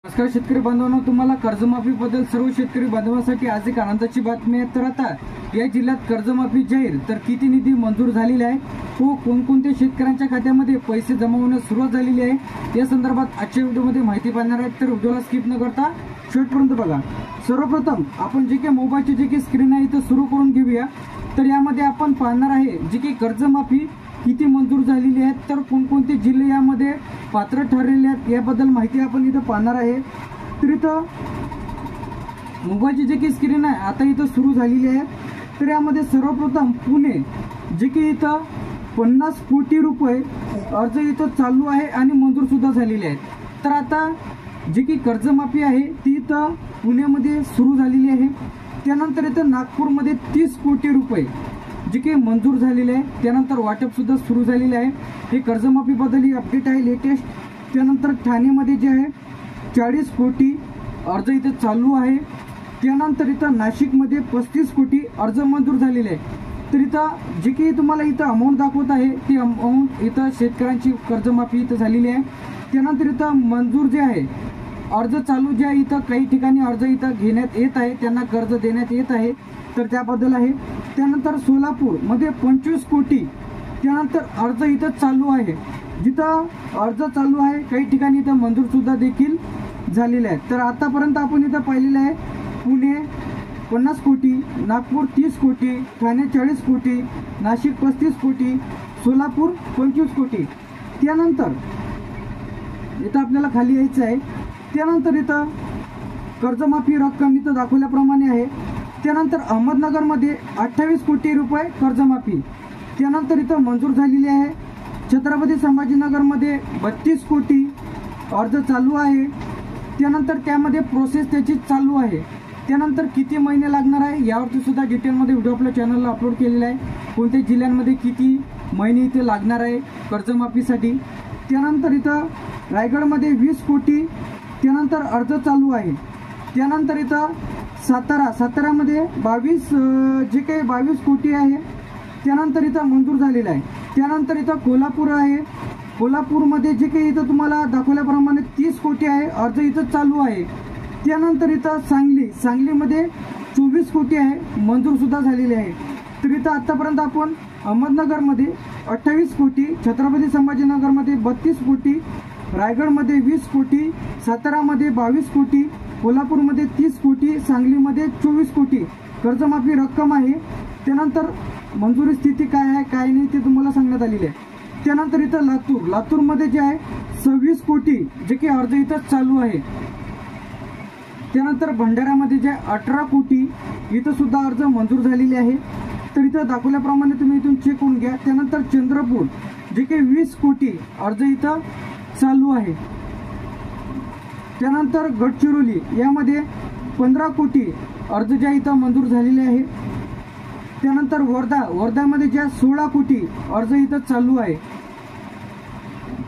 नमस्कार शेतकरी बांधवांनो, तुम्हाला कर्जमाफी बद्दल सर्व शेतकरी बांधवांसाठी आज एक आनंदाची बातमी आहे। तर आता या जिल्ह्यात कर्जमाफी जाहीर, तर किती निधी मंजूर झालेला आहे, तो कोणकोणत्या शेतकऱ्यांच्या खात्यामध्ये पैसे जमा होण्यास सुरुवात झालेली आहे, या संदर्भात आजच्या व्हिडिओमध्ये माहिती पाहणार आहे। तर व्हिडिओला स्किप न करता शेवटपर्यंत बघा। सर्वप्रथम आपण जे काही मोबाईलची जे काही स्क्रीन आहे इथं सुरू करून घेऊया। तर यामध्ये आपण पाहणार आहे जी की कर्जमाफी किती मंजूर झालेली आहे, तर कोणकोणते जिल्हे यामध्ये पात्र ठरलेले आहेत याबद्दल माहिती आपण इथं पाहणार आहे। तर इथं मोबाईलची जे काही स्क्रीन आहे आता इथं सुरू झालेली आहे। तर यामध्ये सर्वप्रथम पुणे जे की इथं 50 कोटी रुपये अर्ज इथं चालू आहे आणि मंजूर सुद्धा झालेले आहेत। तर आता जी की कर्जमाफी आहे ती इथं पुण्यामध्ये सुरू झालेली आहे। त्यानंतर इथं नागपूरमध्ये 30 कोटी रुपये जे काही मंजूर झालेले आहे, त्यानंतर वाटप सुद्धा सुरू झालेले आहे। हे कर्जमाफीबद्दल ही अपडेट आहे लेटेस्ट। त्यानंतर ठाणेमध्ये जे आहे 40 कोटी अर्ज इथं चालू आहे। त्यानंतर इथं नाशिकमध्ये 35 कोटी अर्ज मंजूर झालेले आहे। तर इथं जे काही तुम्हाला इथं अमाऊंट दाखवत आहे ती अमाऊंट इथं शेतकऱ्यांची कर्जमाफी इथं झालेली आहे। त्यानंतर इथं मंजूर जे आहे अर्ज चालू जे आहे, इथं काही ठिकाणी अर्ज इथं घेण्यात येत आहे, त्यांना कर्ज देण्यात येत आहे, तर त्याबद्दल आहे। त्यानंतर सोलापूरमध्ये 25 कोटी त्यानंतर अर्ज इथं चालू आहे, जिथं अर्ज चालू आहे काही ठिकाणी इथं मंजूर सुद्धा देखील झालेले आहे। तर आतापर्यंत आपण इथं पाहिलेलं आहे पुणे 50 कोटी, नागपूर 30 कोटी, ठाणे 40 कोटी, नाशिक 35 कोटी, सोलापूर 25 कोटी। त्यानंतर इथं आपल्याला खाली यायचं आहे। त्यानंतर इथं कर्जमाफी रक्कम इथं दाखवल्याप्रमाणे आहे। त्यानंतर अहमदनगरमध्ये 28 कोटी रुपये कर्जमाफी त्यानंतर इथं मंजूर झालेली आहे। छत्रपती संभाजीनगरमध्ये 32 कोटी अर्ज चालू आहे, त्यानंतर त्यामध्ये प्रोसेस त्याची चालू आहे। त्यानंतर किती महिने लागणार आहे यावरती सुद्धा डिटेलमध्ये व्हिडिओ आपल्या चॅनलला अपलोड केलेला आहे, कोणत्या जिल्ह्यांमध्ये किती महिने इथे लागणार आहे कर्जमाफीसाठी। त्यानंतर इथं रायगडमध्ये 20 कोटी त्यानंतर अर्ज चालू आहे। त्यानंतर इथं सातारामध्ये 22 कोटी आहे, त्यानंतर इथं मंजूर झालेलं आहे। त्यानंतर इथं कोल्हापूर आहे, कोल्हापूरमध्ये जे काही इथं तुम्हाला दाखवल्याप्रमाणे 30 कोटी आहे, अर्ज इथं चालू आहे। त्यानंतर इथं सांगलीमध्ये 24 कोटी आहे, मंजूर सुद्धा झालेले आहे। तर इथं आतापर्यंत आपण अहमदनगरमध्ये 28 कोटी, छत्रपती संभाजीनगरमध्ये 32 कोटी, रायगडमध्ये 20 कोटी, सातारामध्ये 22 कोटी, कोल्हापूरमध्ये 30 कोटी, सांगलीमध्ये 24 कोटी कर्जमाफी रक्कम आहे। त्यानंतर मंजुरी स्थिती काय आहे काय नाही ते तुम्हाला सांगण्यात आलेले आहे। त्यानंतर इथं लातूरमध्ये जे आहे 26 कोटी जे की अर्ज इथं चालू आहे। त्यानंतर भंडाऱ्यामध्ये जे 18 कोटी इथं सुद्धा अर्ज मंजूर झालेले आहे। तर इथं दाखवल्याप्रमाणे तुम्ही इथून चेक करून घ्या। त्यानंतर चंद्रपूर जे की 20 कोटी अर्ज इथं चालू आहे। त्यानंतर गडचिरोली यामध्ये 15 कोटी अर्ज ज्या इथं मंजूर झालेले आहे। त्यानंतर वर्धामध्ये ज्या 16 कोटी अर्ज इथं चालू आहे।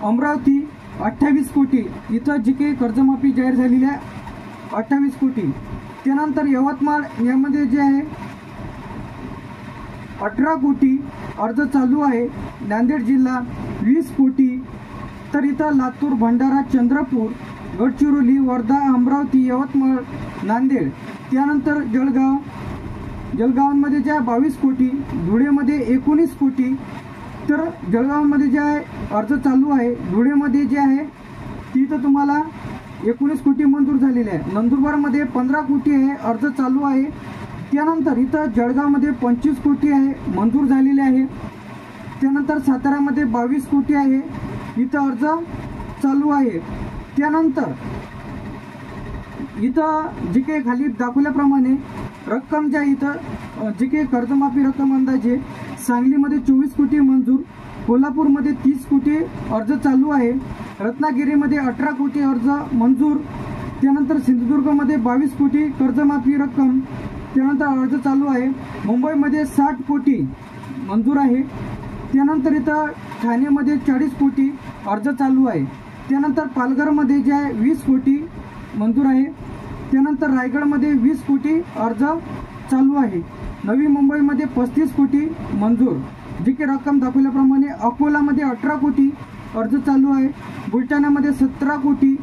अमरावती 28 कोटी इथं जी काही कर्जमाफी जाहीर झालेली आहे 28 कोटी। त्यानंतर यवतमाळ यामध्ये जे आहे 18 कोटी अर्ज चालू आहे। नांदेड जिल्हा 20 कोटी। तर इथं लातूर, भंडारा, चंद्रपूर, गडचिरोली, वर्धा, अमरावती, यवतमाळ, नांदेड, त्यानंतर जळगावमध्ये जे आहे 22 कोटी, धुळेमध्ये 19 कोटी। तर जळगावमध्ये जे आहे अर्ज चालू आहे, धुळेमध्ये जे आहे तिथं तुम्हाला 19 कोटी मंजूर झालेले आहे। नंदुरबारमध्ये 15 कोटी आहे, अर्ज चालू आहे। त्यानंतर इथं जळगावमध्ये 25 कोटी आहे, मंजूर झालेले आहे। त्यानंतर सातारामध्ये 22 कोटी आहे, इथं अर्ज चालू आहे। त्यानंतर इथं जे काही खाली दाखवल्याप्रमाणे रक्कम ज्या इथं जे काही कर्जमाफी रक्कम अंदाजे सांगलीमध्ये 24 कोटी मंजूर, कोल्हापूरमध्ये 30 कोटी अर्ज चालू आहे, रत्नागिरीमध्ये 18 कोटी अर्ज मंजूर, त्यानंतर सिंधुदुर्गमध्ये 22 कोटी कर्जमाफी रक्कम त्यानंतर अर्ज चालू आहे, मुंबईमध्ये 60 कोटी मंजूर आहे। त्यानंतर इथं ठाणेमध्ये 40 कोटी अर्ज चालू आहे। त्यानंतर पालघरमध्ये जे आहे 20 कोटी मंजूर आहे। त्यानंतर रायगडमध्ये 20 कोटी अर्ज चालू आहे। नवी मुंबईमध्ये 35 कोटी मंजूर, जी की रक्कम दाखवल्याप्रमाणे अकोलामध्ये 18 कोटी अर्ज चालू आहे, बुलढाण्यामध्ये 17 कोटी,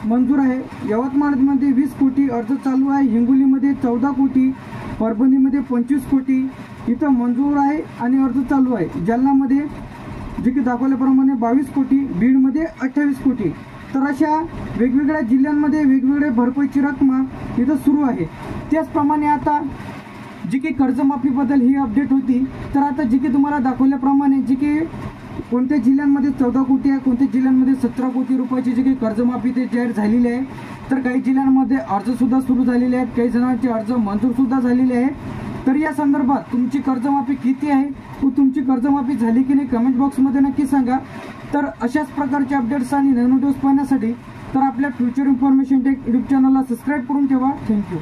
मंजूर आहे, यवतमाळमध्ये 20 कोटी अर्ज चालू आहे, हिंगोलीमध्ये 14 कोटी, परभणीमध्ये 25 कोटी इथं मंजूर आहे आणि अर्ज चालू आहे, जालन्यामध्ये जे की दाखवल्याप्रमाणे 22 कोटी, बीडमध्ये 28 कोटी. तर अशा वेगवेगळ्या जिल्ह्यांमध्ये वेगवेगळे भरपाईची रक्कम इथं सुरू आहे. त्याचप्रमाणे आता जी की कर्जमाफीबद्दल ही अपडेट होती. तर आता जी की तुम्हाला दाखवल्याप्रमाणे जी की कोणत्या जिल्ह्यांमध्ये 14 कोटी आहे, कोणत्या जिल्ह्यांमध्ये 17 कोटी रुपयाची जी काही कर्जमाफी ते जाहीर झालेली आहे. तर काही जिल्ह्यांमध्ये अर्जसुद्धा सुरू झालेले आहेत, काही जणांचे अर्ज मंजूरसुद्धा झालेले आहेत. तर या संदर्भात तुमची कर्जमाफी किती आहे व तुमची कर्जमाफी झाली की नाही कमेंट बॉक्समध्ये नक्की सांगा. तर अशाच प्रकारचे अपडेट्स आणि नवीन व्हिडिओज पाहण्यासाठी तर आपल्या फ्युचर इन्फॉर्मेशन टेक यूट्यूब चॅनलला सबस्क्राईब करून ठेवा. थँक्यू.